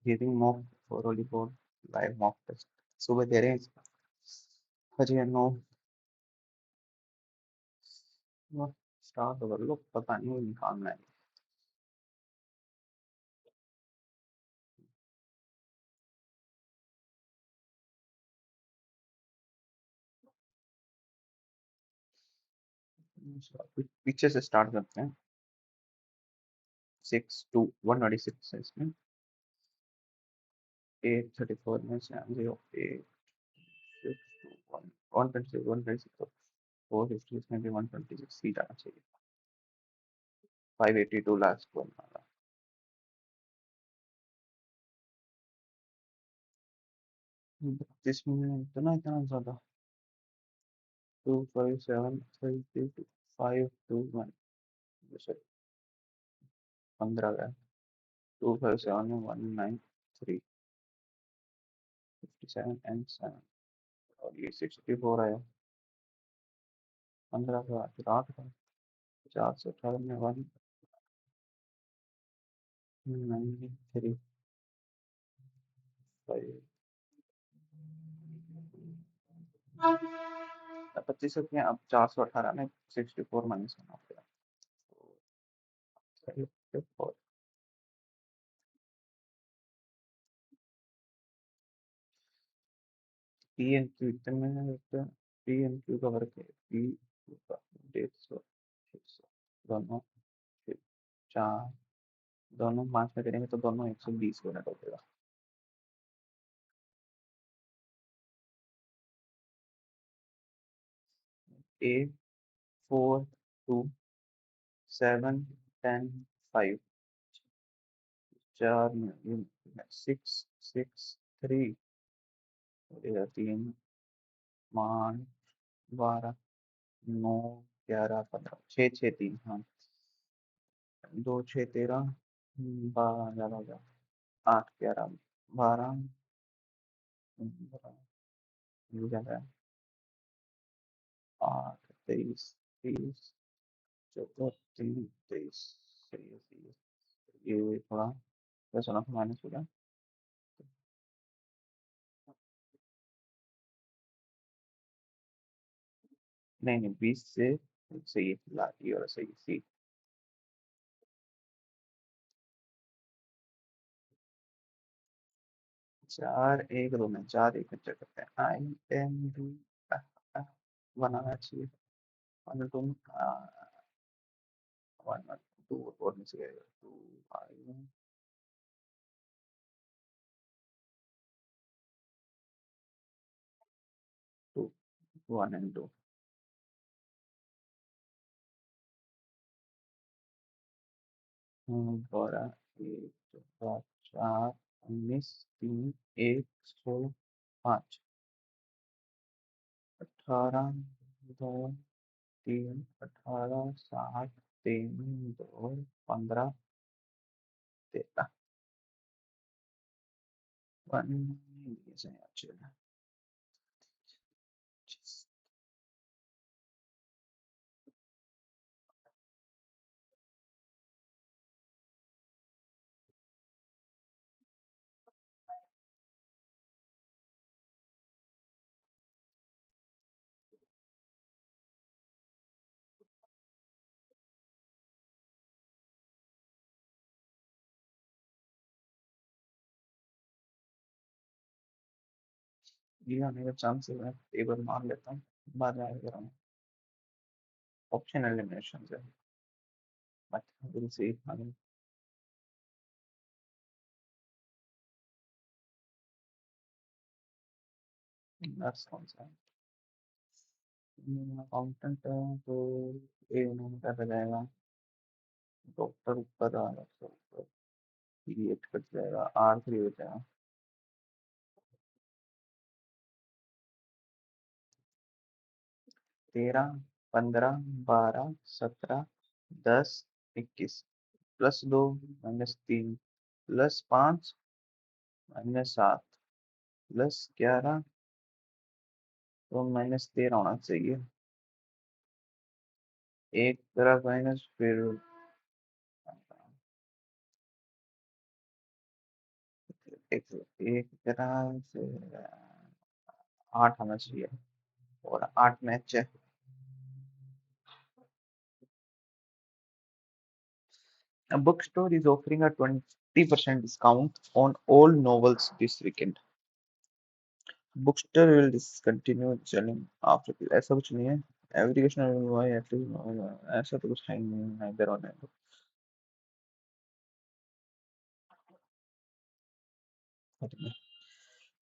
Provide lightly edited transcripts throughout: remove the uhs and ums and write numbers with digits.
Giving mock for Oliveboard live mock test सुबह दे रहे हैं इसका अजय नो स्टार्ट कर लो पता नहीं निकालना है पीछे से स्टार्ट करते हैं 6 to 196 है इसमें 834 में से 08 6 to 1 126 126 तो 450 इसमें भी 126 ही जाना चाहिए 582 लास्ट वन वाला 32 में इतना इतना ज्यादा 257 3 521 जैसे 15 गया 257 में 193 57 एंड 7 और ये 64 आया 15 का फिर 8 का 418 में 193 25 में अब 418 में 64 माइनस करना पड़ेगा पी एन क्यू इतने में पी एन क्यू का वर्क है पी का 150 600 दोनों फिर 4 दोनों 5 में करेंगे तो दोनों 120 यूनिट हो जाएगा ए 4 2 7 10 5 4 में 6 6 3 3 5 12 9 11 15 6 6 3 हाँ 2 6 13 12 ज्यादा हो गया 8 11 12 ये ज्यादा है 8 23 30 14 3 23 सही है सही है ये थोड़ा वैसा ना माइनस हो गया नहीं नहीं 20 से सही है ये और सही सी 4 1 2 में 4 1 चेक करते हैं आई एम डी बनाना चाहिए 1 2 1 1 2 और में से गएगा 2 आई 2 1 एंड 2 12 1 4 4 19 3 1 16 5 18 2 3 18 7 3 2 15 13 1 ये से अच्छे ये आने का चांस है टेबल मार लेता हूँ बाद में आएगा ऑप्शन एलिमिनेशन है but will see I mean that's कौन सा अकाउंटेंट तो ए उन्होंने कैसा जाएगा डॉक्टर ऊपर आ रहा है पीरियड कट जाएगा आर 3 हो जाएगा 13 15 12 17 10 21 +2 -3 +5 -7 +11 तो -13 होना चाहिए एक तरफ माइनस फिर एक तरह से 8 आना चाहिए और 8 मैच है। A bookstore is offering a 20% discount on all novels this weekend. Bookstore will discontinue selling after this. ऐसा कुछ नहीं है। Educational हुआ या फिर ऐसा तो कुछ है ही नहीं, neither or neither.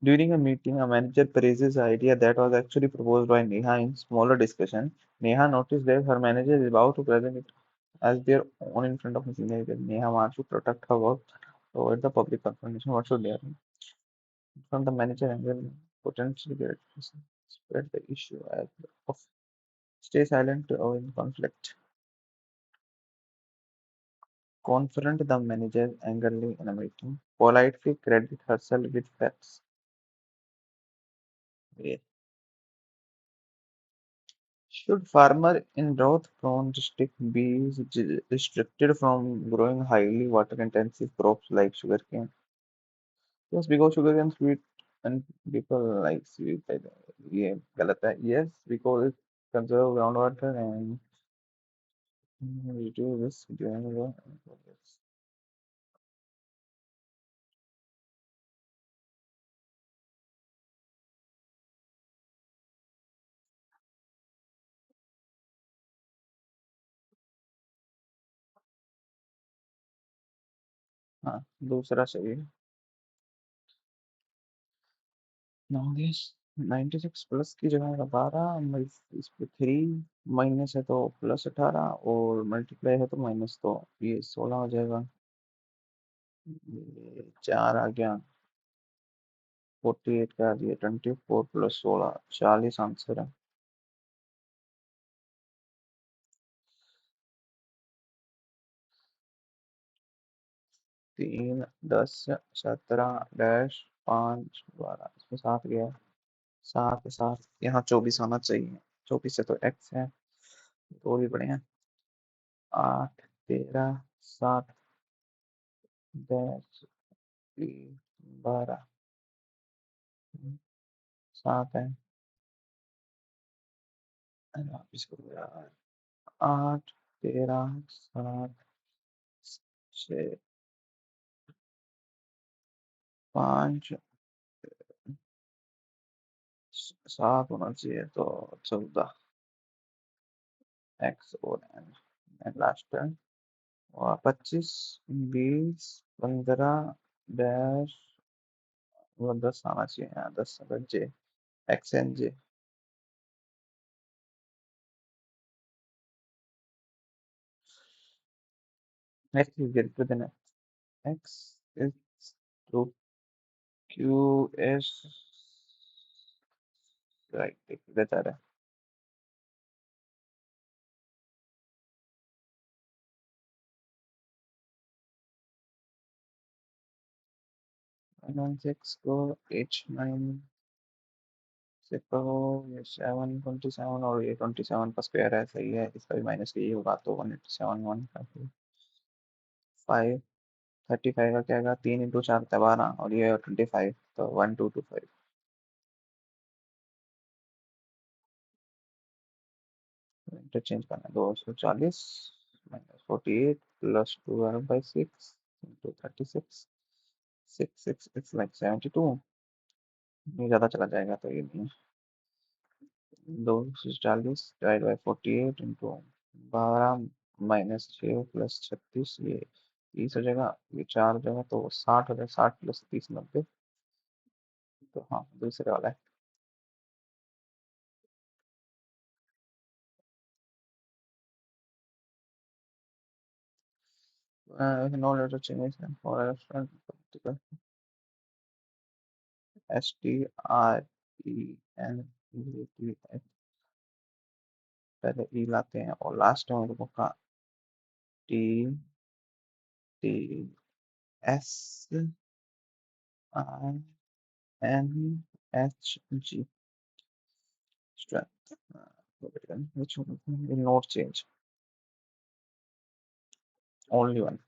During a meeting, a manager praises an idea that was actually proposed by Neha in smaller discussion. Neha noticed that her manager is about to present it as their own in front of a senior leader. Neha wants to protect her work avoid the public confrontation. What should they do? From the manager angle, potentially get spread the issue as of stay silent or in conflict. Confront the manager angrily in a meeting. Politely credit herself with facts. Yeah. Should farmer in drought-prone district be restricted from growing highly water-intensive crops like sugarcane? Yes, because sugarcane sweet and people like sweet. ये गलत है. Yes, because it conserve groundwater and reduce during the हाँ दूसरा सही है. Knowledge 96 plus की जगह का 12 इस पे 3 माइनस है तो प्लस 18 और मल्टीप्लाई है तो माइनस, तो ये 16 हो जाएगा. ये 4 आ गया. 48 का दिया 24 प्लस 16 40 आंसर है. 3 10 17 डैश 5 12 इसमें 7 गया. 7 7 यहाँ 24 आना चाहिए. 24 से तो एक्स है तो भी बढ़िया. 8 13 7 डैश 12 7 है. अरे वापिस करो यार. 8 13 7 6 5 7 होना चाहिए तो 14 एक्स और एन लास्ट टर्न और 25 20 15 डैश वो 10 आना चाहिए यहाँ. 10 J X N J. X is greater than X is true Q S right बता रहा है. 116 को H9 से कहो. ये 727 और ये 27 का स्क्वायर है. सही है. इसका भी माइनस का ये होगा तो 187 5 35 का क्या आएगा. 3 इंटू 4 12 और ये 25 तो 1225. इंटरचेंज करना. 240 minus 48 plus 12/6 into 36 6 6 it's like 72. ये ज़्यादा चला जाएगा तो ये नहीं. 240 divide by 48 into 12 minus 6 plus 36 ये 30 हो जाएगा. ये 4 हो जाएगा तो 60 हो जाएगा. 60 प्लस 30 90. तो हाँ दूसरे वाला है. no letter changes for a restaurant particular STRENT. पहले ई लाते हैं और लास्ट में लोगों का T T S I N H G strength. Which one will not change? Only one.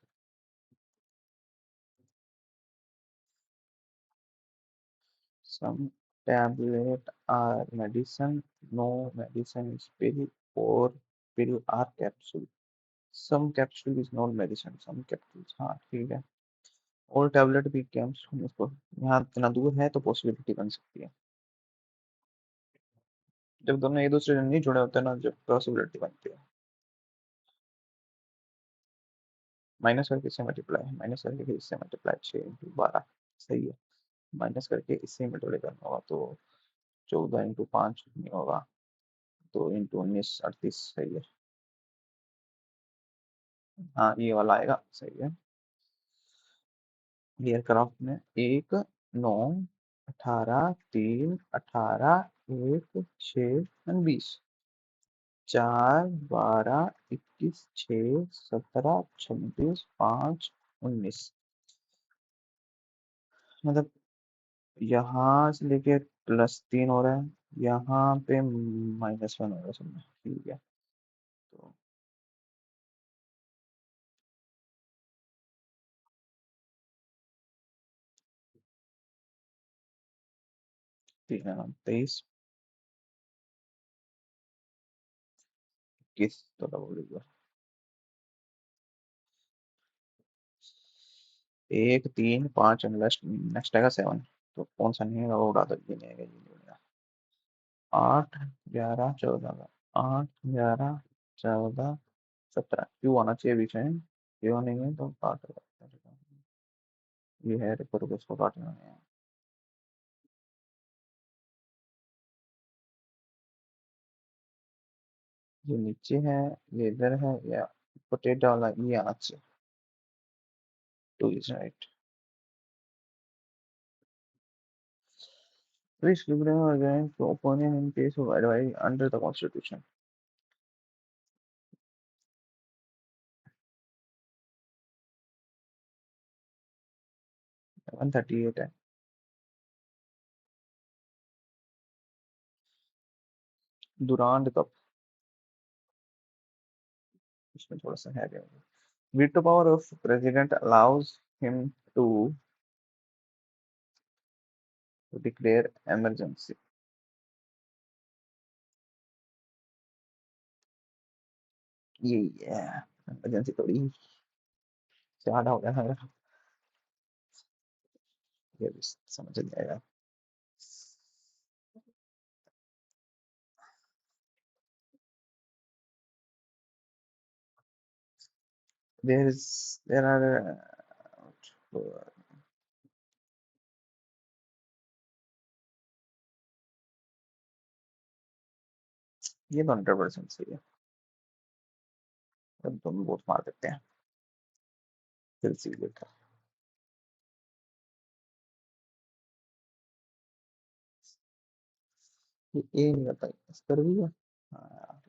some tablet are medicine, no medicine is pill, or pill are capsule. Some capsule is not medicine, some capsules, हाँ ठीक है। और tablet भी capsule, इसको यहाँ इतना दूर है तो पॉसिबिलिटी बन सकती है। जब दोनों एक दूसरे से नहीं जुड़े होते ना, जब पॉसिबिलिटी बनती है। माइनस करके इससे मल्टीप्लाई, माइनस करके फिर इससे मल्टीप्लाई, 6 × 12 सही है। माइनस करके इससे मल्टीप्लाई करना होगा तो 14 × 5 नहीं होगा, तो इंटू 19 38 सही है। हाँ ये वाला आएगा, सही है। एयरक्राफ्ट में 1 9 18 3 18 1 6 20, 4 12 21 6 17 26 5 19, मतलब यहाँ से लेके +3 हो रहा है, यहाँ पे -1 हो रहा है सब में, ठीक है। तो 23 21 तो डबल होगा, 1 3 5 नेक्स्ट आएगा 7, तो कौन सा नहीं है वो उड़ा दो, ये नहीं आएगा, ये नहीं आएगा। 8 11 14, 8 11 14 17, क्यों आना चाहिए बीच में, क्यों नहीं है तो काट दो। ये है, रुको रुको इसको काटना है। ये नीचे है, ये इधर है, या पोटेटो वाला ये आना चाहिए, 2 is right. Which liberal organ to opponent in case of advice under the constitution? 138 है। दुरांड कप, इसमें थोड़ा सा है। Veto power of president allows him to declare emergency. ये है emergency, थोड़ी ज्यादा हो गया था, ये भी समझ जाएगा। there are ये तो 100% सही है, तब तुम बहुत मार देते हैं। फिर सी लेकर ये ए नहीं होता, इस पर भी है। हाँ,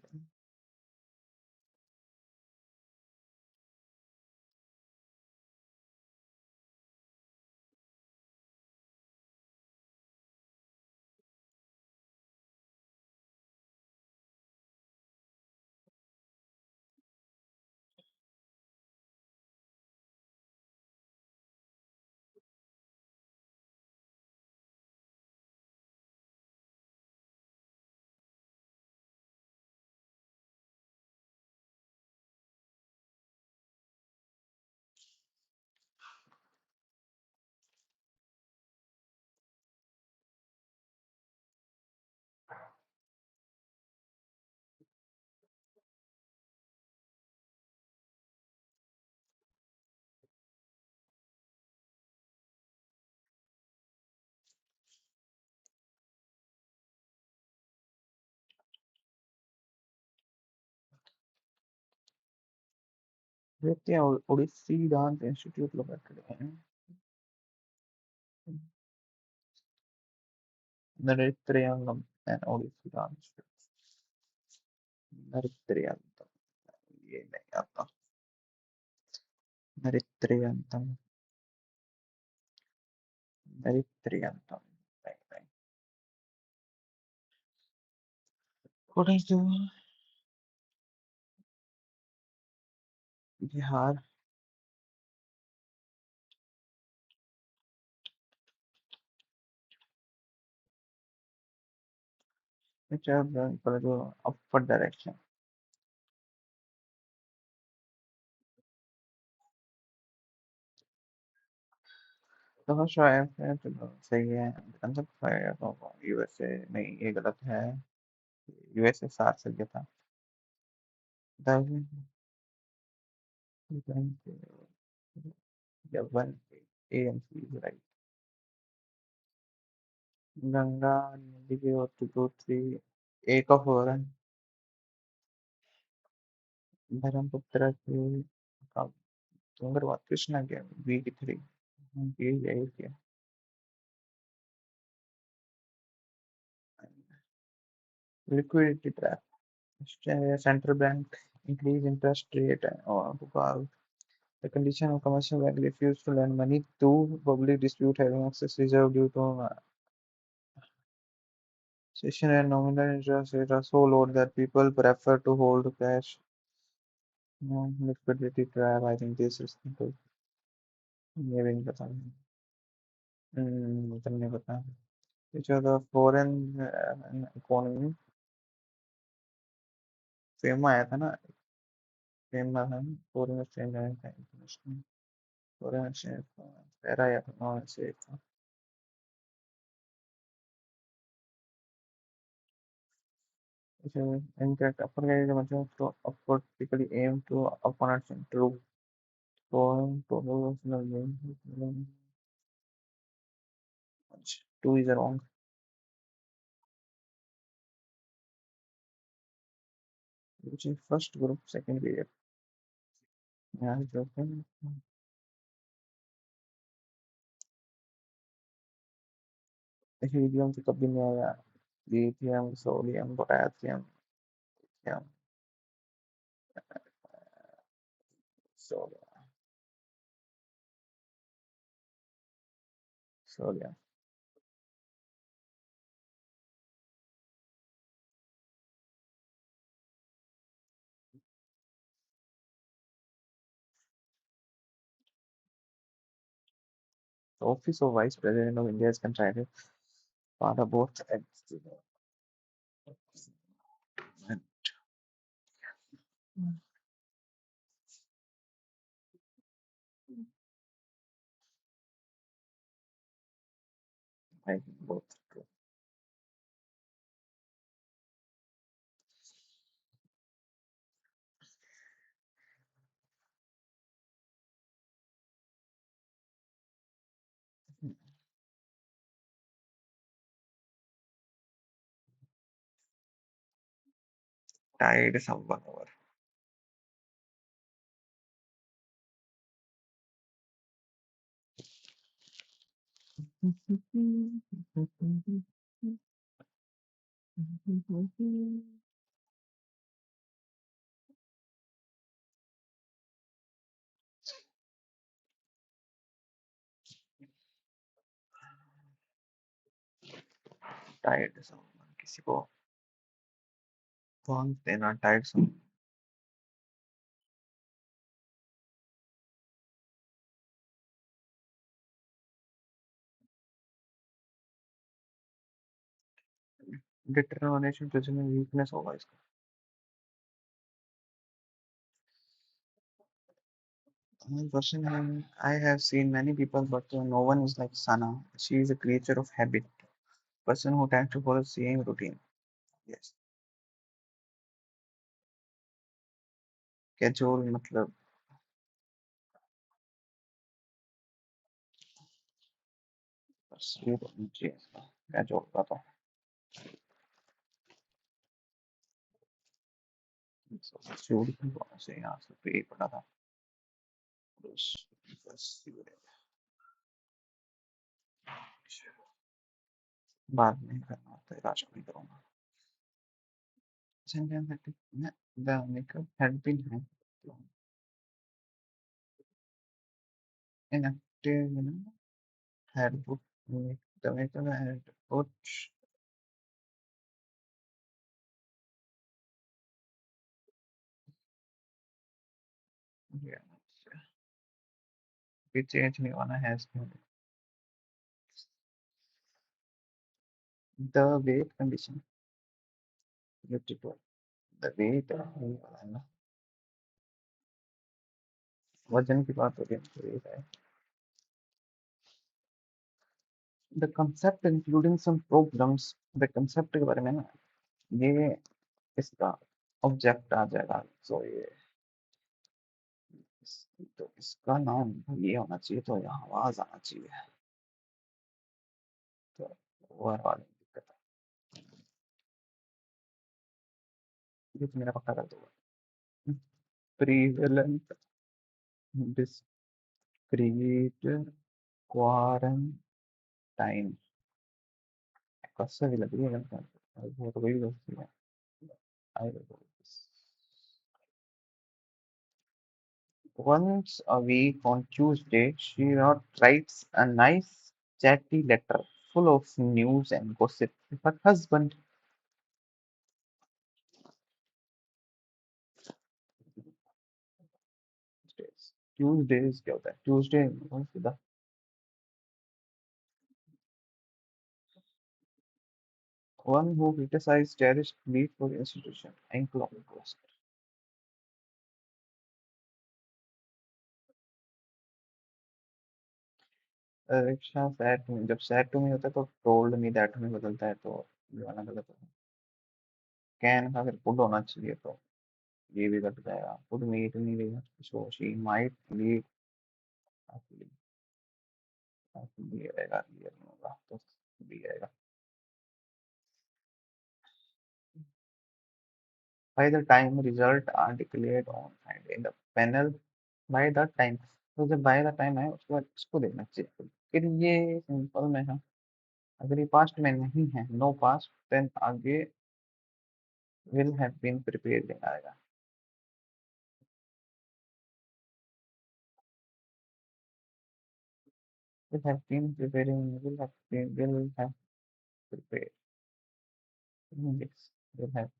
देखते हैं ओडिसी डांस इंस्टीट्यूट लोकेटेड है। नृत्यरंगम एंड ओडिसी डांस, नृत्यरंगम, ये नहीं आता। नृत्यरंगम, नृत्यरंगम, नहीं नहीं। What is the Bihar, which are equal to upward direction. तो फर्स्ट आया है तो सही है कंसेप्ट आया तो यूएसए नहीं ये गलत है यूएसए सात से गया था वन एएमसी राइट गंगा नदी के और टू थ्री एक ऑफ हो रहा है ब्रह्मपुत्र के तुंगर कृष्णा के बी की थ्री यही किया liquidity trap central bank increase interest rate or the condition of commercial bank refuse to lend money to public dispute having excess reserve due to session and nominal interest rate are so low that people prefer to hold cash. No liquidity trap. I think this is simple. ये भी नहीं पता मुझे नहीं पता which are the foreign economy FEMA आया था ना FEMA था ना foreign exchange आया था international foreign exchange पैरा आया था नॉन से था इसे इनकरेक्ट अपर का मतलब तो upward typically aim to opponents improve foreign promotional gain two is wrong which is first group second period यहाँ जो है हीलियम तो कभी नहीं आया lithium sodium potassium lithium sodium sodium office of vice president of India is contracted father both at I think both tied someone over tied someone किसी को कौन देना tied someone determination present weakness होगा इसका Person I have seen many people, but no one is like Sana. She is a creature of habit. Person who tends to follow same routine. Yes. Casual मतलब बस ये तो नीचे है इसका casual का तो casual की कौन से यहाँ से पे पड़ा था बस बस ये बाद में करना होता है राज को करूँगा sentence that the makeup had been had inactive had put the makeup had put yeah we change me on a has the wait condition 52 the weight है ना, वजन की बात हो रही है तो वेट है। The concept including some problems, the concept के बारे में ना, ये इसका ऑब्जेक्ट आ जाएगा। सो ये तो इसका नाम ये होना चाहिए, तो यहाँ आवाज आना चाहिए, तो वो वाली दिक्कत है। ये तो मेरा पक्का कर दो। प्रीवेलेंट डिस्क्रीट क्वारंटाइन, कसर भी लग रही है, वो तो वही दोस्ती है। I will do this. Once a week on Tuesday, she writes a nice, chatty letter full of news and gossip to her husband. Tuesdays. Tuesdays क्या होता है? Tuesday सीधा one who criticized cherished belief for the institution. Ankle closed. Rickshaw said to me, जब said to मी होता है तो told me that में बदलता है, तो ये वाला गलत है। कैन का फिर पुट होना चाहिए, तो ये भी कट जाएगा। पुट मीट नहीं देगा, सो शी माइट लीड, ये रहेगा, ये नहीं होगा तो भी रहेगा। By the time result are declared on and in the panel, by the time, तो जब by the time है उसके बाद इसको देखना चाहिए। फिर ये सिंपल में है, अगर ये पास्ट में नहीं है, नो पास्ट, देन आगे will have been prepared आएगा। will have been preparing, will have prepared, yes, will have,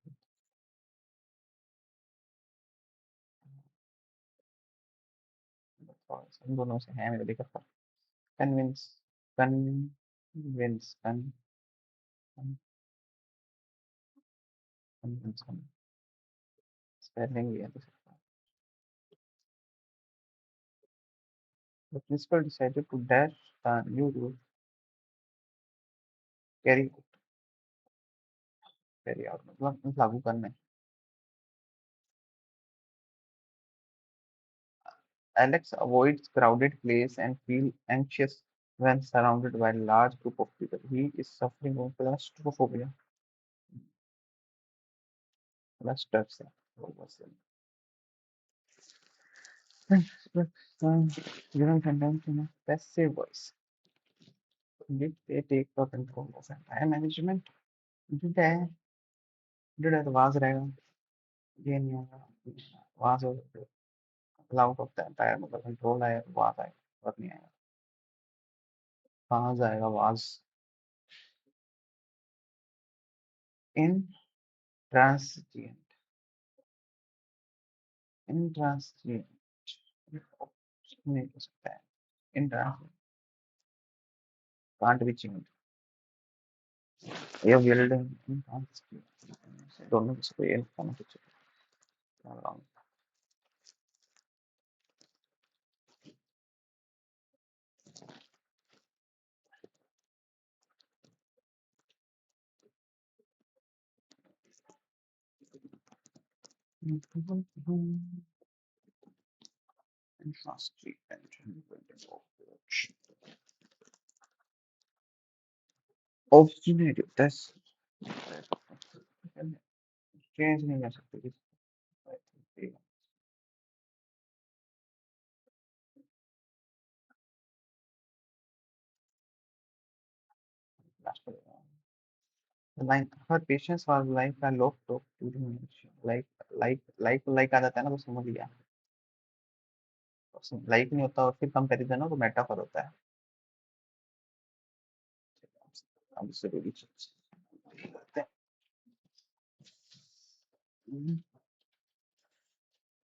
इन दोनों से है मेरे दिक्कत। convince, convince, convince, spelling भी है तो। The principal decided to dash the new rule, carry carry out मतलब लागू करना है। Alex avoids crowded place and feel anxious when surrounded by a large group of people. He is suffering from claustrophobia. Cluster से वो से। Given sentence in a passive voice, did they take the control of entire management? Did I? Did I? तो was रहेगा, ये नहीं होगा, was हो out of the entire, मतलब कंट्रोल है, वाज आएगा, और नहीं आएगा, कहाँ जाएगा वाज। Intransigent, intransigent नहीं हो सकता है, intransigent can't be changed, ये building intransigent, दोनों में से कोई एक होना चाहिए। Obstinate, that's चेंज नहीं कर सकते किसी, like her patience was like a lock talk during mention, like आ जाता है ना तो समझ लिया, लाइक नहीं होता और फिर कंपैरिजन हो तो मेटाफर होता है। अब जरूरी चीज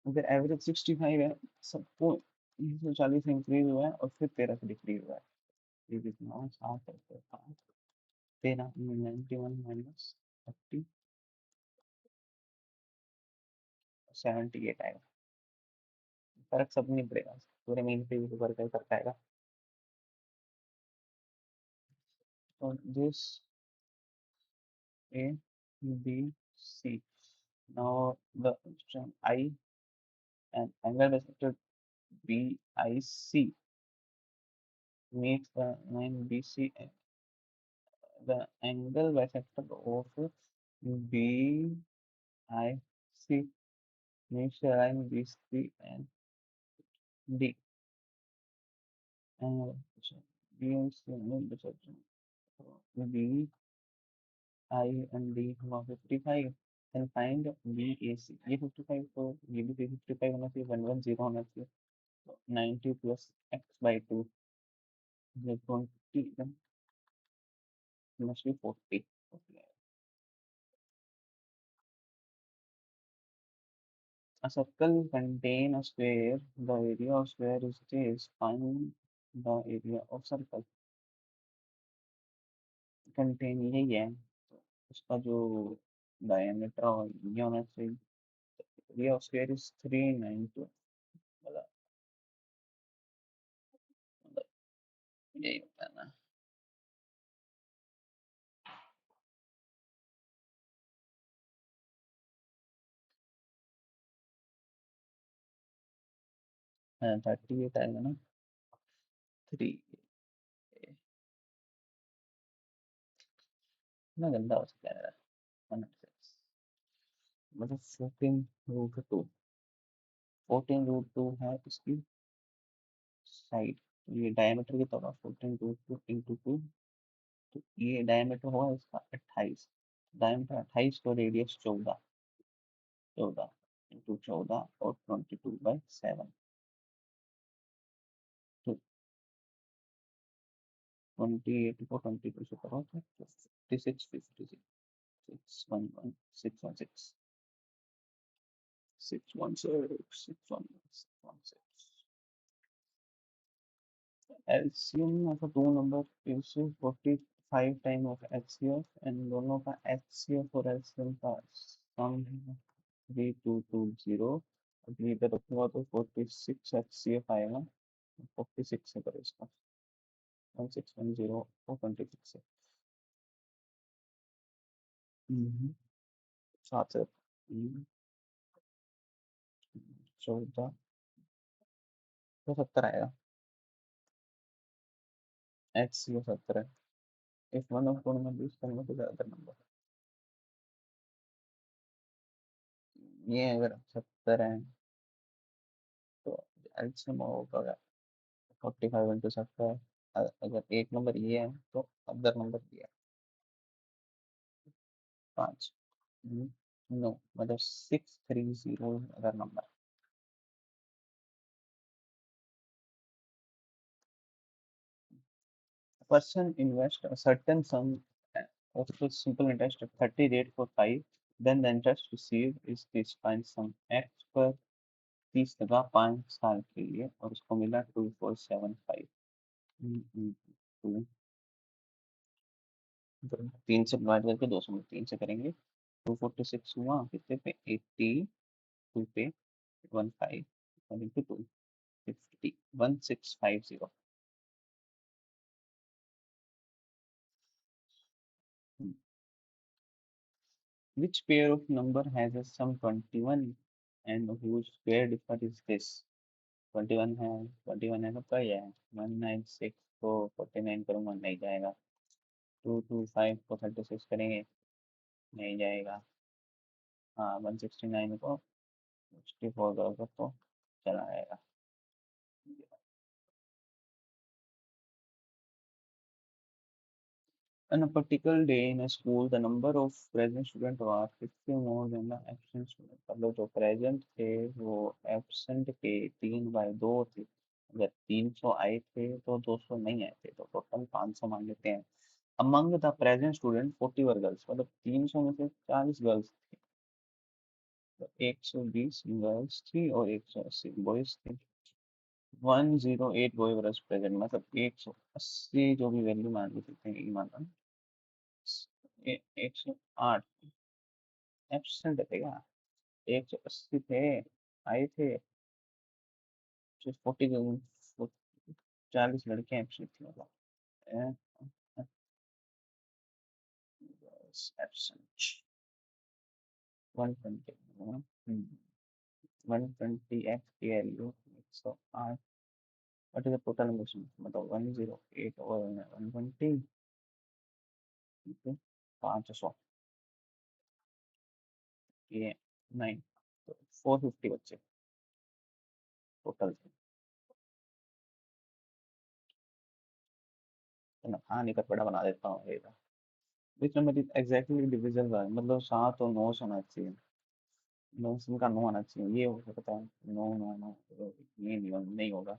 अगर एवरेज 65 है, सबको 40 इंक्रीज हुआ है और फिर 13 से डिक्रीज हुआ है, ये कितना 7 13 91 माइनस 30 78 आएगा। फर्क सब नहीं पड़ेगा, पूरे मेन पे भी फर्क फर्क आएगा। तो this A B C, now the I and angle bisected BIC makes the line BC, the angle bisected of BIC makes the line BC and D. And BIC angle bisected B I and D 55 and find BAC. ये 55 तो ये भी 55 होना चाहिए, 110 होना चाहिए, 90 plus x by 2 is 20, then must be 40. Okay. A circle contain a square. The area of square is this. Find the area of circle. Contain यही है, उसका जो diameter ये होना चाहिए. Area of square is 392. मतलब यही होता है ना. 38 आएगा ना. 3 ना गंदा हो सकता है. 106 मतलब 14 रूट 2. 14 रूट 2 है इसकी साइड. ये डायमीटर की तरह 14 रूट 2 इंटू 2. तो ये डायमीटर होगा इसका 28. डायमीटर 28 तो रेडियस 14. 14 इंटू 14 और 22/7. तो 28 को 22 से करो तो 56 56 611 616 616 616. LCM of a two number is 45 time of HCF and दोनों का HCF और LCM का सम है 3220. अभी इधर रखूंगा तो 46 HCF आएगा. 46 से करो इसका 1610 और 26 से 7 से 14 तो 70 आएगा. HCF 70 है. If one of two number is converted to the other number. ये अगर 70 है तो LCM होगा 45 इंटू 70. अगर एक नंबर ये है तो अदर नंबर ये है 5. नो मतलब 630 other number. Person invest a certain sum of simple interest at 30 rate for 5, then the interest received is this. Find sum x पर 30 लगा 5 साल के लिए और उसको मिला 2475. 3 से डिवाइड करके 200 में 3 से करेंगे 246 हुआ कितने पे 82 पे 15 into 2 50 1650. Which pair of number has a sum 21 and whose square differ is this? 21 है. 21 है तो क्या है 196 को 49 करूँगा नहीं जाएगा. 225 को 36 करेंगे नहीं जाएगा. हाँ 169 को 64 करोगे तो चला आएगा. On a particular day in a school, the number of present students was 50 more than the absent students. मतलब जो present थे वो absent के 3/2 थे. अगर 300 आए थे तो 200 नहीं आए थे तो टोटल 500 मान लेते हैं. Among the present students 40 were girls. मतलब 300 में से 40 गर्ल्स थी तो 120 गर्ल्स थी और 180 बॉयज थे. 108 बॉय वर प्रेजेंट मतलब 180 जो भी वैल्यू मान सकते हैं ये माना 108 एब्सेंट रहेगा. 180 थे, आए थे। 40 40 लड़के एब्सेंट थे मतलब। एब्सेंट 120, 120 एक्स की value 108। What is the total number, मतलब 108 और 120, ठीक है, 500 ये 9, तो 450 बच्चे टोटल थे। तो मैं हाँ निकट बड़ा बना देता हूँ ये, बीच में मेरी एग्जैक्टली डिविजन का मतलब 7 और 9 होना चाहिए। 9 का 9 आना चाहिए, ये हो सकता है 9 9 9, तो ये नहीं होगा।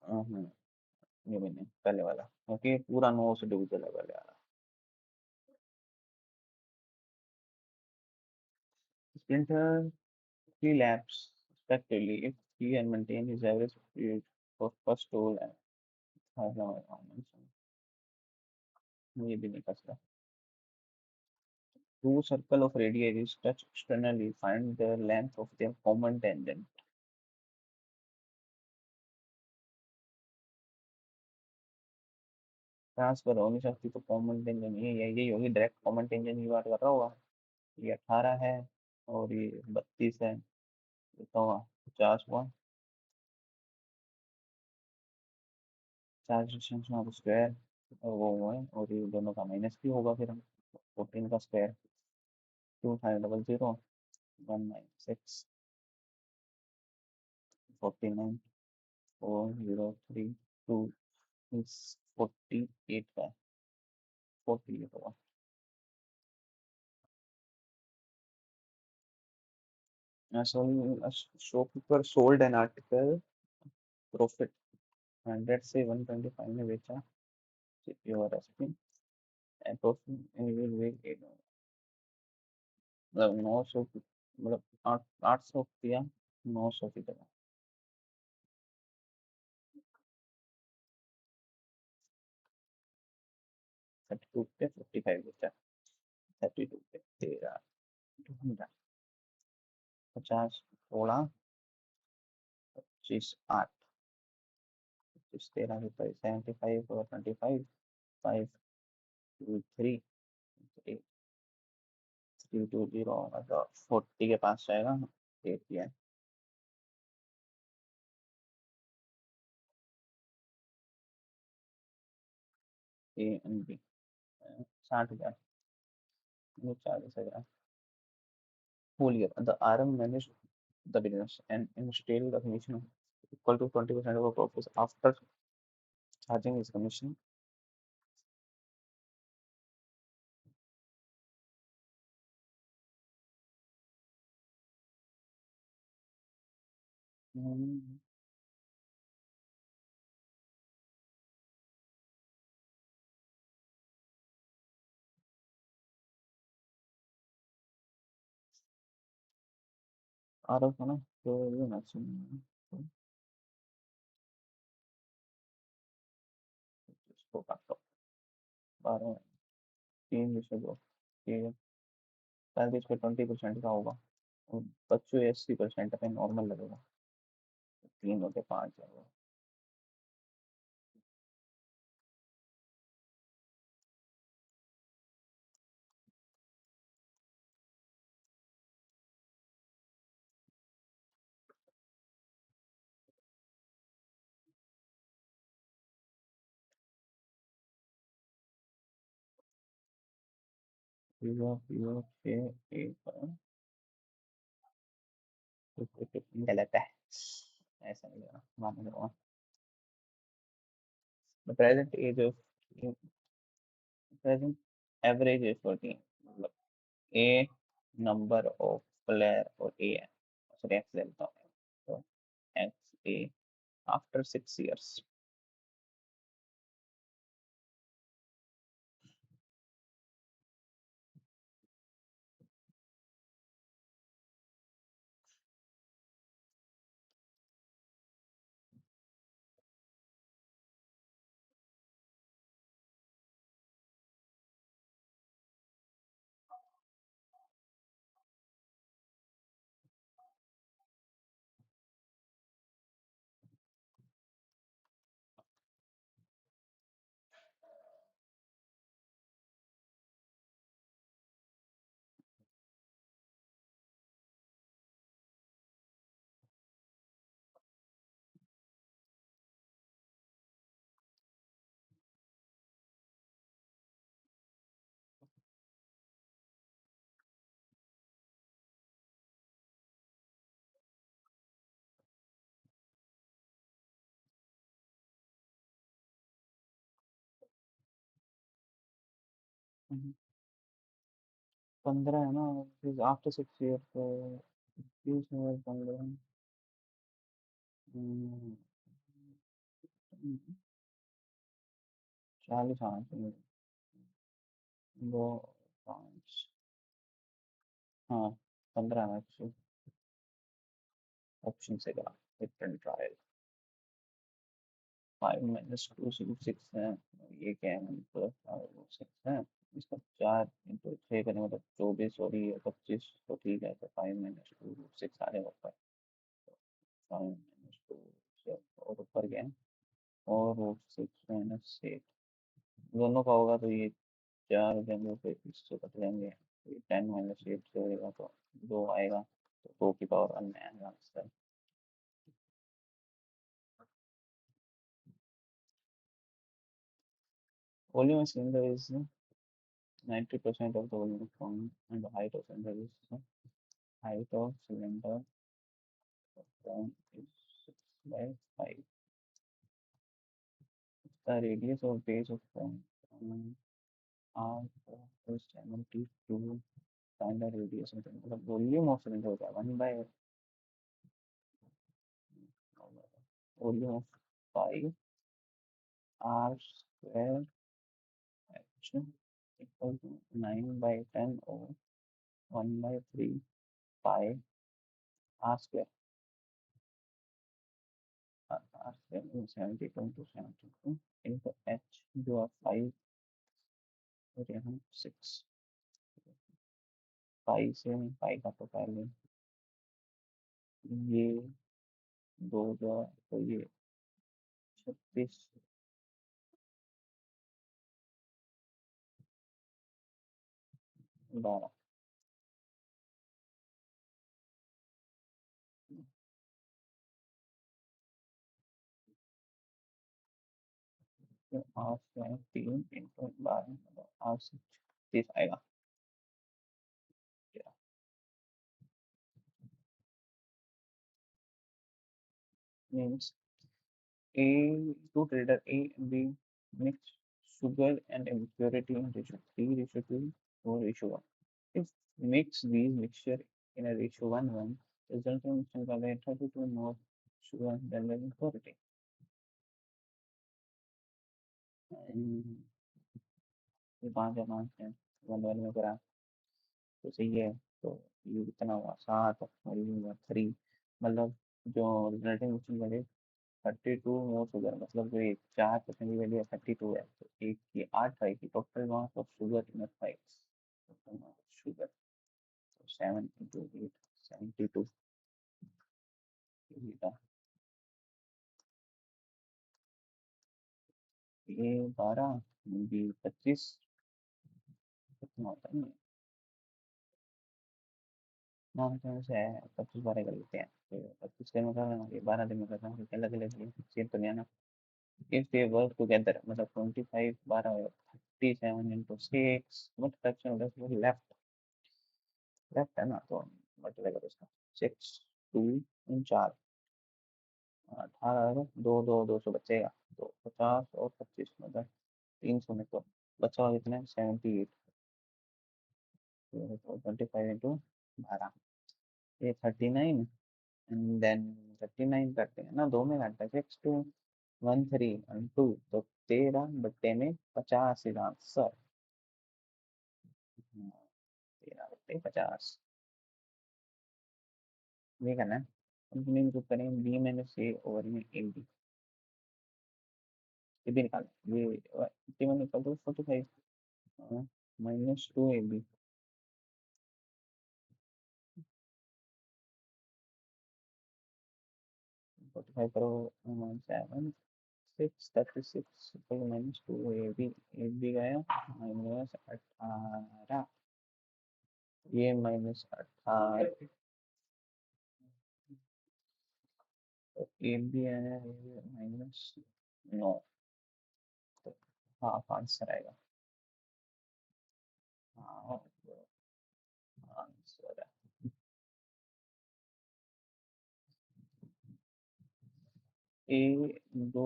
हाँ, ये भी नहीं, पहले वाला क्योंकि पूरा 9 से डिविजन है पहले वाला। Sprinter 3 laps respectively if he and maintain his average speed for first two laps. ये भी नहीं कर सकता। Two circle of radiaries touch externally, find the length of their common tangent. Transfer हो नहीं सकती तो कॉमन टेंजेंट यही होगी, डायरेक्ट कॉमन टेंजेंट की बात कर रहा होगा। ये 18 है और ये 32 है, तो 50 हुआ। 4 डिस्टेंस में स्क्वायर और वो है, और ये दोनों का माइनस भी होगा फिर हम। 14 का स्क्वायर 2500, 196, 49, 4032 इस 48 का 48 होगा। Shopkeeper sold an article profit 100 से 125 में बेचा, your SP and profit in week मतलब 900, मतलब 800 किया 900 की तरह। 32 पे 45 बेचा, 32 पे 13, 50 16, 25 8, 25 13 पे 75 और 25 5 2 3 3 3 2 0, मतलब 40 के पास जाएगा। देख लिया A N B 60,000, 40,000 whole year. The RM managed the business and instead the commission equal to 20% of the profits after charging his commission. RF है ना, तो ये मैक्सिमम इसको काट लो। 12 3 विषय दो, ठीक है। 35 पे 20% का होगा और बच्चों 80% पे नॉर्मल लगेगा, 3 होते 5 है। पीओ के एक गलत है, ऐसा नहीं लेना, मान लो। The present age of present average age 14, मतलब a number of player और a है, सॉरी x लेता हूँ, तो x a after 6 years। 15 है ना, आफ्टर 6 ईयर तो 15। 40 आना चाहिए। 2, 5, हाँ 15 आना चाहिए। ऑप्शन से करा डिफरेंट ट्रायल। 5 - 2 6 है। ये क्या है, मतलब 5 6 है। इसका 4 × 6 करने मतलब 24 और ये 25, तो ठीक है, तो 5 - 2 6 आ जाएगा ऊपर। 5 - 2 और ऊपर क्या है, और रूट 6 - 8 दोनों का होगा, तो ये 4 हो जाएंगे, फिर इससे कट जाएंगे। 10 - 8 से होगा तो 2 आएगा, तो 2 की पावर 1 आएगा answer. Volume of cylinder is 90% of the volume from, and the height of cylinder is height of cylinder from is 6/5. The radius of base of cone R is 72. Find the radius of the volume of cylinder होगा 1/volume of 5 R square H equal to 9/10 or 1/3 pi R square। R square is 72 into 72 into H जो 5 और यहाँ 6। पाई से पाई का तो पहले ये 2 जो है, तो ये 36 12। तो 8 से 3 into 12 मतलब 8 से 36 आएगा। Means A, two trader A and B mix sugar and impurity in ratio 3:2 or ratio 1. If mix these mixture in a ratio 1:1, resulting mixture contain 32 more sugar than the impurity. ये 5 है 1:1 में करा तो सही है। तो ये कितना हुआ 7 और ये हुआ 3, मतलब जो रिजल्टिंग मिक्सचर वैल्यू 32 मोर शुगर, मतलब जो एक 4% की वैल्यू है 32 है, तो एक की 8 आएगी। Total mass of sugar in 5, total mass of sugar तो 7 × 8 72 था। ये 12 बी 25 कितना होता है ना, से है 25 12 कर लेते हैं। तो 25 दिन में कर रहा हूँ, ये 12 दिन में कर रहा हूँ, अलग अलग सेम तो नहीं है ना। इफ दे वर्क टुगेदर मतलब 25 12 37 into 6 what fraction of left left है ना, तो मल्टीप्लाई करो इसका 6 2 4 18 2 2 200 बचेगा, तो 50 और 25 मतलब 300 में तो बचा कितना है 78। तो 25 into 12 ये 39 एंड देन 39 करते हैं ना, दो में काटते हैं 6 2 1 3 and 2 तो 13 बट्टे में 50 इज आंसर। 13/50 ये करना है। कंप्लीमेंट ग्रुप करें बी माइनस ए ओवर में ए बी, ये भी निकालें। ये कितने में निकल दो 45 -2 ए बी 45 करो 7 6 36 -2 ए बी गया -18 ये -18 तो ए बी है -9 तो हाफ आंसर आएगा। हाँ आंसर है ए दो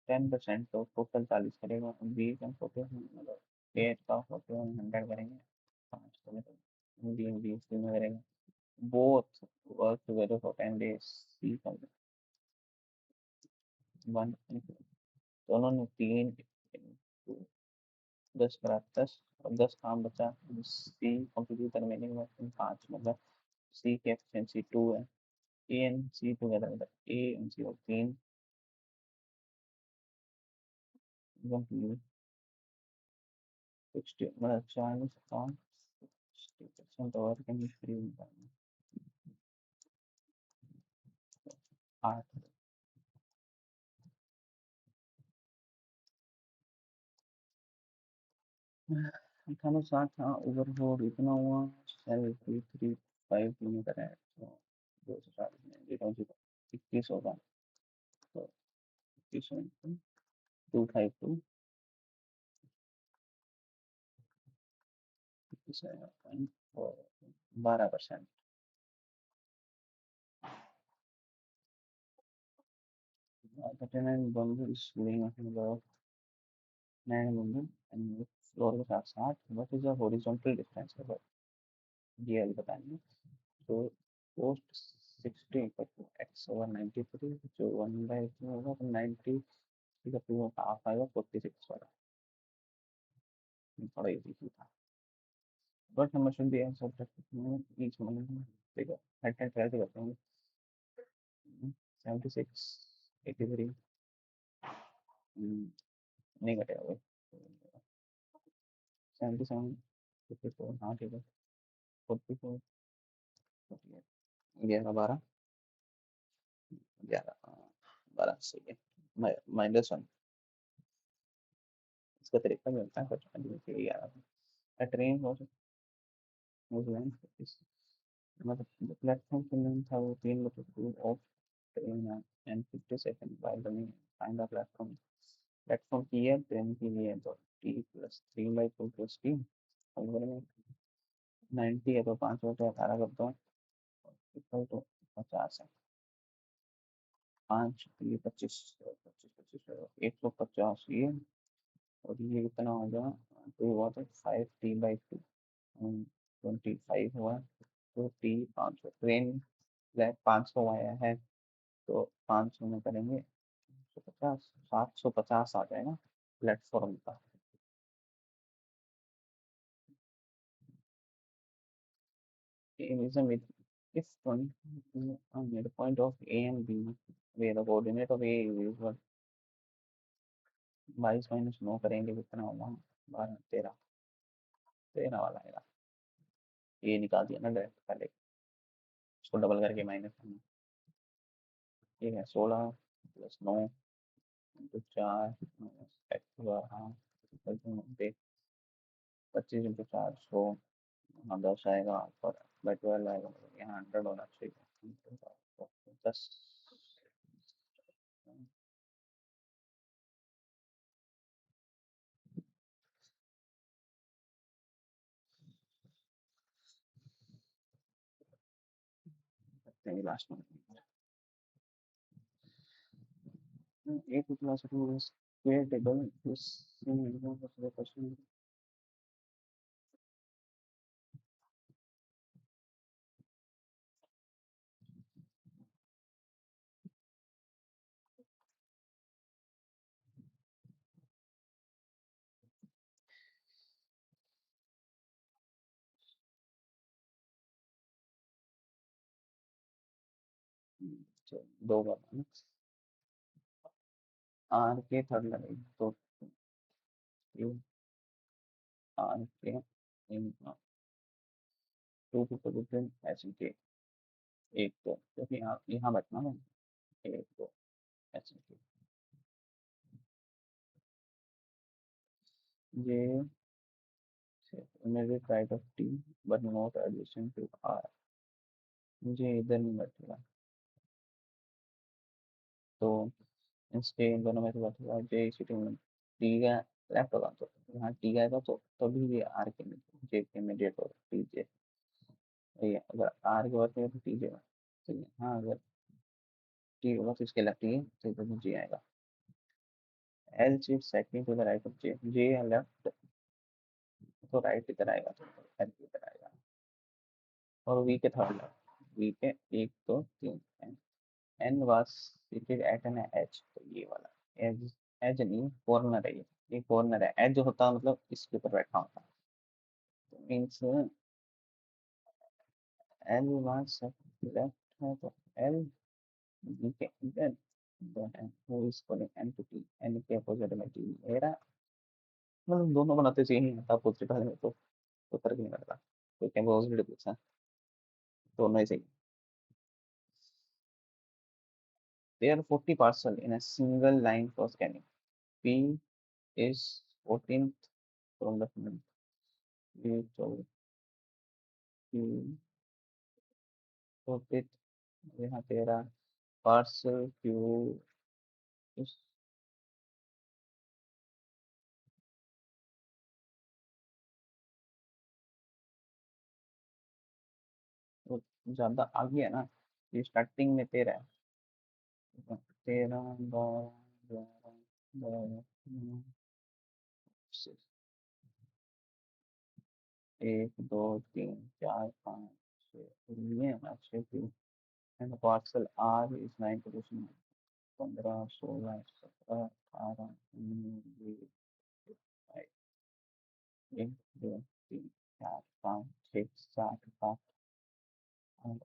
10% तो टोटल 40 करेगा, बी का 40 मतलब एट का 4100 करेंगे, 5 को बी बी सी में करेंगे, both work together for 10 days, सी का 1, दोनों ने 3 10 करा 10 और 10 काम बचा, सी कंप्लीट रिमेनिंग में 5, मतलब सी की एफिशिएंसी 2 है, ए एंड सी टुगेदर मतलब ए एंड सी और 3 60 मतलब 40 का 60% और कहीं फ्री होता है, 8 58 हाँ ओवरलोड इतना हुआ, सेल 335 में करें तो 240 में 21 होगा, तो 21 252 12%। Nine bundle is laying on the 9 bundle and floor के साथ साथ what is the horizontal distance है GL बताएंगे, तो post 60 पर x over 93 जो 1/2 होगा तो 90 का 2 हाफ आएगा 46 वाला, थोड़ा इजी था, but number should be answer में ईच में देखो हेड एंड ट्राई करते हैं, 76 83 नहीं घटेगा भाई, 77 54 हाँ ठीक है, 44 11 12 11 12 सही है, -1 इसका तरीका मिलता है बट अभी 11 ट्रेन हो न्यूजीलैंड मतलब प्लेटफॉर्म के लिए था वो 3/2 of train and 50 second by running find the platform, platform की है ट्रेन के लिए तो टी प्लस 3/2 प्लस टी और में 90 है तो 5 बटे 18 कर दो इक्वल टू 50 है, 5 ये 25 25 25 150 ये और ये कितना हो गया, 2 हुआ तो 5t/2 25 हुआ, तो टी 500 ट्रेन 500 आया है तो 500 में करेंगे 150 750 आ जाएगा प्लेटफॉर्म का, is if one the point of A and B where the coordinate of A is what 22 minus 9 करेंगे कितना होगा 12 13 13 वाला आएगा, ये निकाल दिया ना डायरेक्ट पहले, इसको डबल करके माइनस करना, ठीक है 16 plus 9 into 4 minus x half 25 into 4 100, हाँ 10 आएगा पर बाई 12 आएगा, यहाँ 100 होना चाहिए 10 लास्ट में एक class square table plus question दो बार आर के थर्ड लगेगी तो आर के इन 2 ऐसे के एक तो क्योंकि यहाँ यहाँ बैठना है एक तो ऐसे के ये immediate right of t but not adjacent to r, मुझे इधर नहीं बैठेगा तो इसके इन दोनों में से बैठेगा जे सिटी में टी का लेफ्ट होगा तो यहाँ टी का आएगा तो तभी ये आर के जे के इमीडिएट होगा टी जे, ये अगर आर के बाद तो टी जे ठीक है, हाँ अगर टी होगा तो इसके लेफ्ट ही तो इधर मुझे आएगा L shift second to the right of J J left तो राइट इधर आएगा, तो एल इधर आएगा, और वी के थर्ड लेफ्ट, वी के 1 2 3 N was seated at an edge, तो ये वाला एज, एज नहीं कॉर्नर है, ये कॉर्नर है, एज होता मतलब इसके ऊपर बैठा होता, तो मीन्स एल वाज लेफ्ट है, तो एल बी के इधर, then who is calling N to T, N के अपोजिट में टी मेरा, मतलब दोनों बनाते सेम ही था पॉसिबल में, तो फर्क नहीं पड़ता, तो क्या पॉसिबिलिटी पूछा, दोनों ही सही। There are 40 parcel in a single line for scanning. P is 14th from the front. P तो P 40th, यहाँ तेरा parcel Q इस तो ज़्यादा आगे है ना, ये स्टार्टिंग में तेरा है, तेरा बारह बारह बारह नौ, एक दो तीन चार पाँच छः, ये है ना छः Q, and parcel R is 9 position, 15 16 17 18 19 20 21, एक दो तीन चार पाँच छः सात आठ,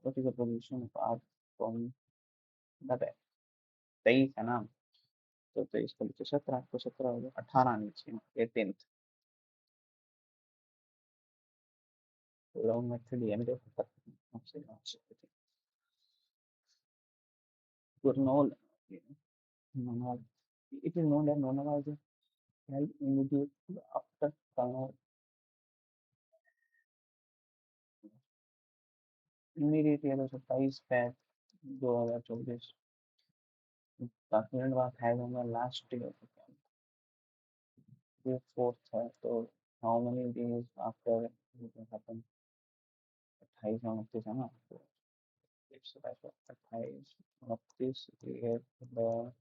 what is the position of आठ from that है 23 है ना, तो 23 को नीचे 17 को 17 हो गया, 18 नीचे 18th, लॉन्ग मेथड ये मेरे आपसे आपसे knoll knoll, it is known as known as held immediately after turnover, immediately है तो 27/5/2024, document was held on the last day of the camp, ये फोर्थ है, तो how many days after it happened, 28 और 29 है ना, तो इट्स 28 29 ये 3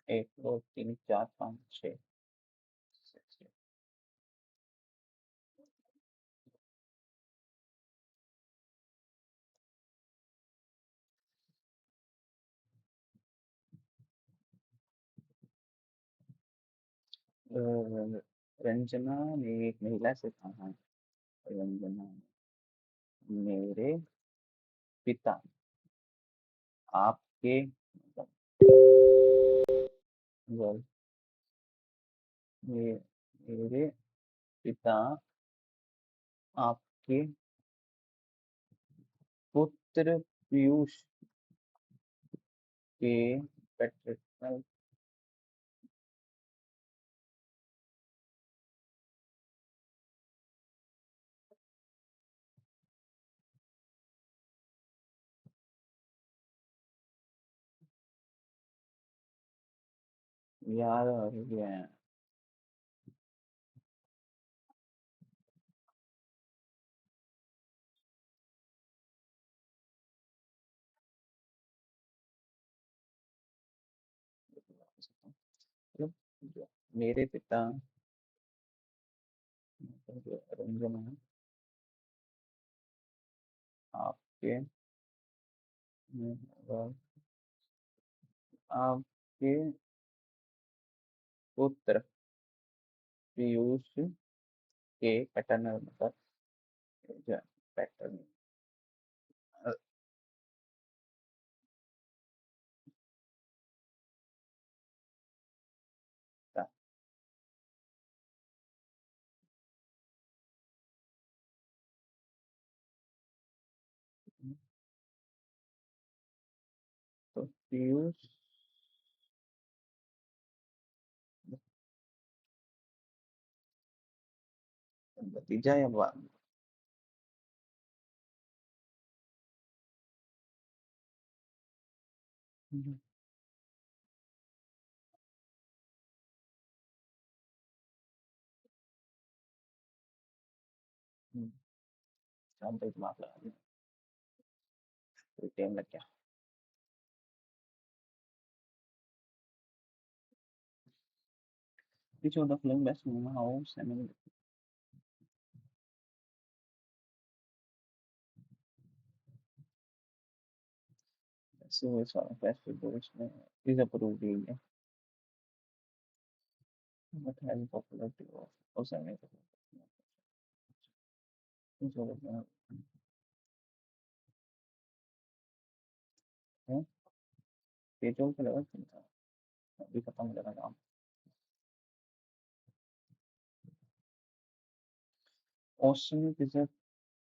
1 2 3 4 5 6 रंजना ने एक महिला से कहा, रंजना ने मेरे पिता आपके मतलब मेरे पिता आपके पुत्र पीयूष के पैट्रिकल यार हो गया है, मतलब मेरे पिता रंजना आपके आपके पुत्र पीयूष के पैटर्नल मतलब पैटर्न तो पीयूष भतीजा या शाम तक दिमाग लगा टाइम लग गया। Which of the film best house? I mean, so it's one of best films is approved. Yeah. What has popularity of also make which of the petrol का लेवल था अभी खत्म हो जाएगा काम Oceanic is a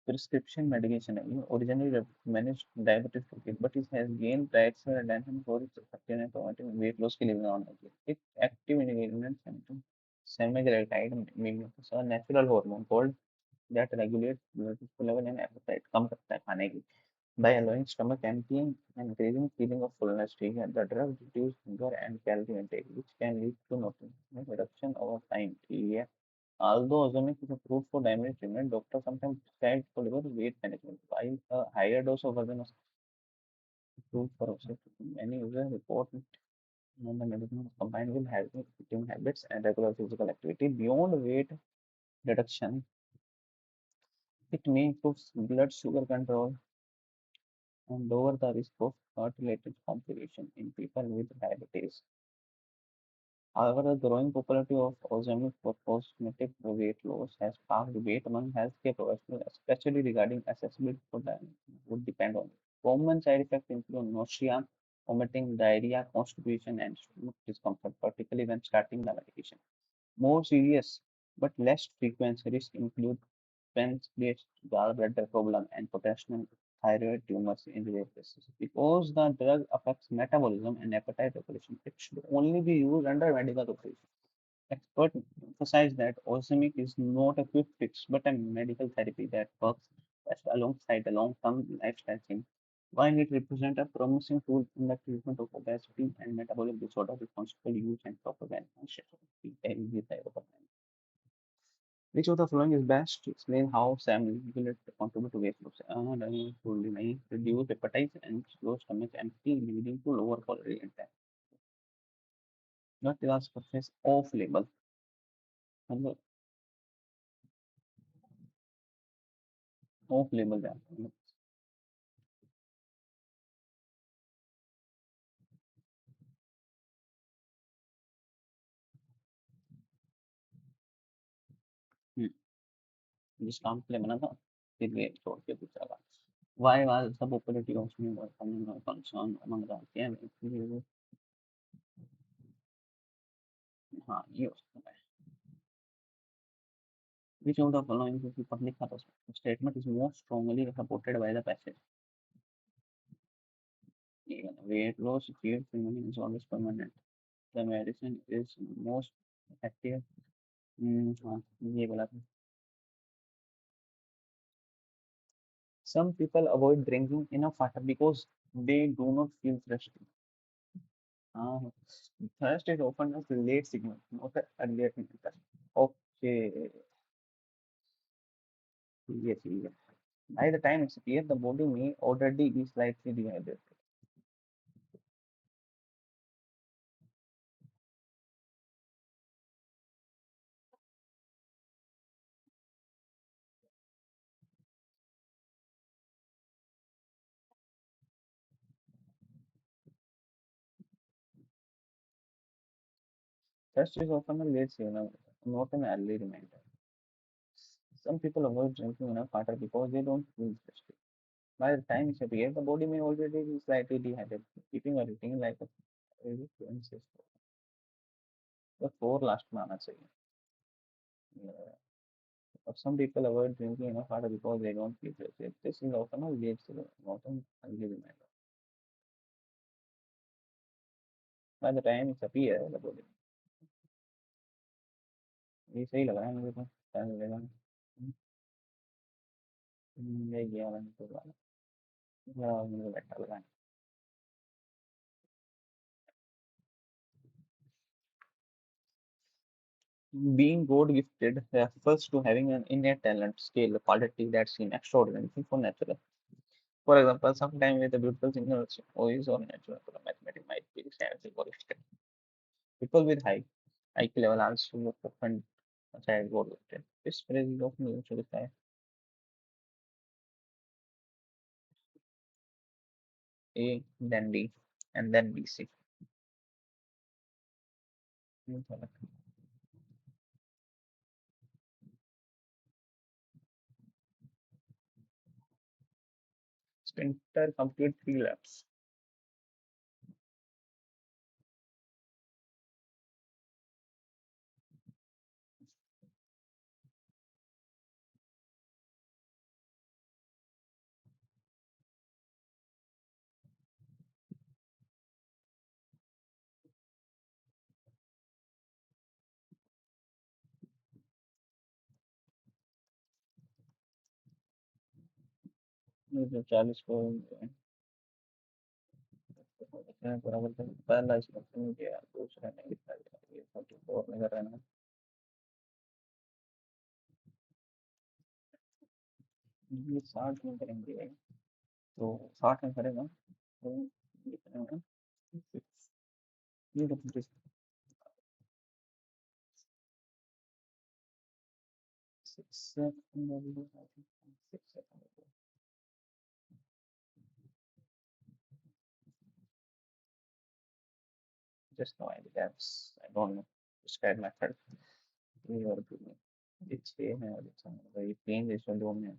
prescription medication. Originally managed diabetes for kids, but it has gained widespread attention for its effectiveness promoting weight loss के लिए बनाना चाहिए. It active ingredient semaglutide is a natural hormone called that regulates blood sugar level and appetite. कम करता है खाने की. By allowing stomach emptying and increasing feeling of fullness, the drug reduce hunger and calorie intake, which can lead to noticeable reduction over time. Although ozemic is approved for diabetes treatment, doctors sometimes prescribe for liver weight management, while a higher dose of ozemic is approved for obesity. Many users report it on the medicine combined with healthy eating habits and regular physical activity. Beyond weight reduction, it may improve blood sugar control and lower the risk of heart-related complications in people with diabetes. However, the growing popularity of Ozempic for cosmetic weight loss has sparked debate among healthcare professionals, especially regarding accessibility for them would depend on it. Common side effects include nausea, vomiting, diarrhea, constipation, and stomach discomfort, particularly when starting the medication. More serious but less frequent risks include pancreas, gallbladder problem, and potential thyroid tumors in rare cases. Because the drug affects metabolism and appetite regulation, it should only be used under medical supervision. Experts emphasize that ozemic is not a quick fix, but a medical therapy that works best alongside a long-term lifestyle change. While it represents a promising tool in the treatment of obesity and metabolic disorder, responsible use and proper management should be heavily prioritized. Which of the following is best to explain how semi-regulate contribute to weight loss? Fully नहीं reduce appetite and slow stomach empty leading to lower calorie intake. Not the surface off label. मतलब off label है. जिस काम के लिए बना था फिर ये छोड़ के दूसरा काम. Why was the popularity of new becoming a concern among the PM? हाँ ये हो सकता है. Which of the following is the public health statement is most strongly supported by the passage? Even weight loss achieved is always permanent. The medicine is most effective. हाँ ये बोला था. Some people avoid drinking enough water because they do not feel thirsty. हाँ thirst is often a late signal, not an earlier symptom. Okay, yes, yes. By the time it's appears, the body may already be slightly dehydrated. Thirst is often a late signal, not an early reminder. Some people avoid drinking enough water because they don't feel thirsty. By the time it's appears, the body may already be slightly dehydrated, keeping a routine like a very consistent. The four last में आना चाहिए. Yeah. But some people avoid drinking enough water because they don't feel thirsty. This is often a late signal, not an early reminder. By the time it's appears, the body. ये सही लग रहा है मुझे तो. टाइम लगेगा. ये गया मैंने तो वाला. मुझे बैठा लगा. Being God gifted refers to having an innate talent, skill, quality that seem extraordinary for natural. For example, sometime with a beautiful singer voice or natural mathematics might be essential for extent. People with high IQ level also look different. Child board related. This phrase of me should say A, then D, and then BC. Sprinter complete 3 laps. मुझे 40 को बराबर था। पहला इसमें नहीं गया, दूसरा ने कितना गया, ये 44 में कर रहा है। ये 60 में करेंगे, तो 60 में करेगा तो ये करेंगे 6, ये तो 6 just no idea. I don't know. Describe method. ये और भी नहीं। ये 6 है और ये 3 रेशो 2 में।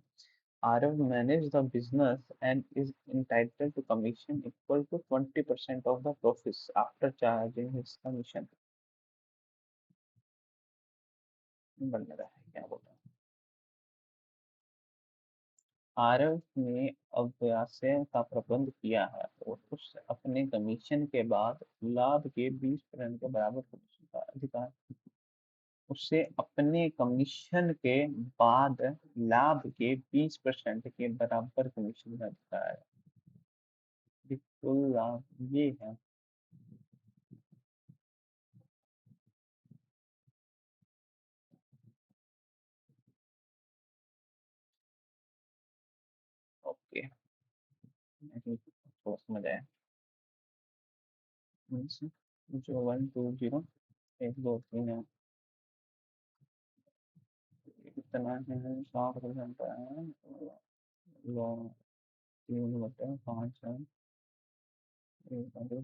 Arav managed the business and is entitled to commission equal to 20% of the profits after charging his commission. बनने रहा है क्या बोल रहा है। आरव ने अव्यवसाय का प्रबंध किया है और उस अपने कमीशन के बाद लाभ के 20% के बराबर कमीशन का अधिकार। उसे अपने कमीशन के बाद लाभ के 20% के बराबर कमीशन का अधिकार है। बिल्कुल लाभ ये है। ओके, तो समझ आया। जो 1 2 0 1 2 3 है, कितना है 60% है, 3/5 है,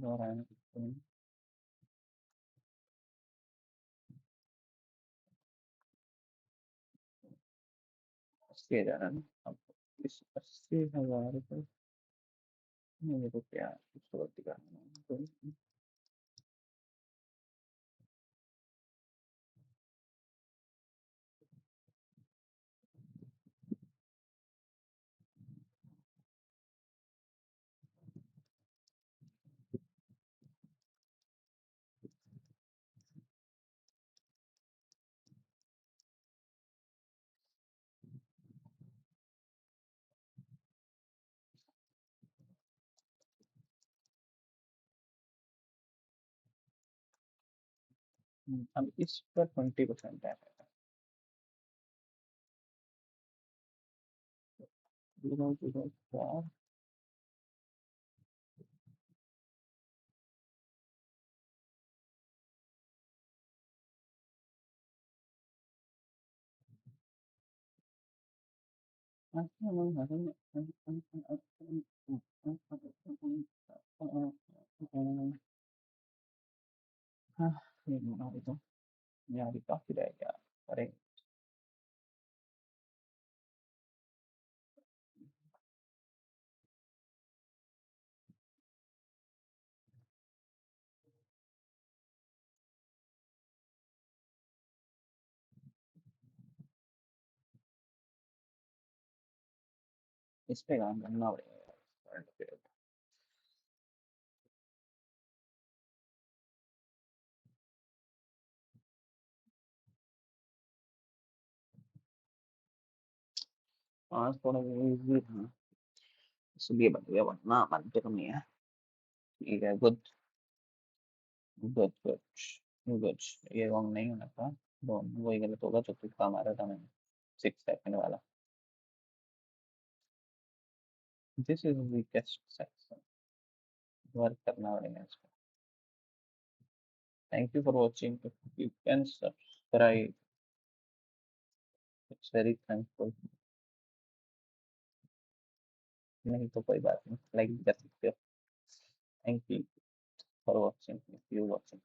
और है 80,000 है ना। अब इस 80,000 रुपये मेरे को क्या गलती करना है, तो अब इस पर 20% है। 0.04 तो यार काफी रह गया। अरे इस पे काम करना पड़ेगा। आज थोड़ा इजी था इसलिए बन गया, वरना मन तो नहीं है। ठीक है, गुड गुड गुड गुड। ये रॉन्ग नहीं होना था, वही गलत होगा जो तुक्का मारा था मैंने 6 सेकंड वाला। This is weakest section, work करना पड़ेगा इसको। Thank you for watching. You can subscribe. It's very thankful. नहीं तो कोई बात नहीं, लाइक कर सकते हो. Thank you for watching. If you watching.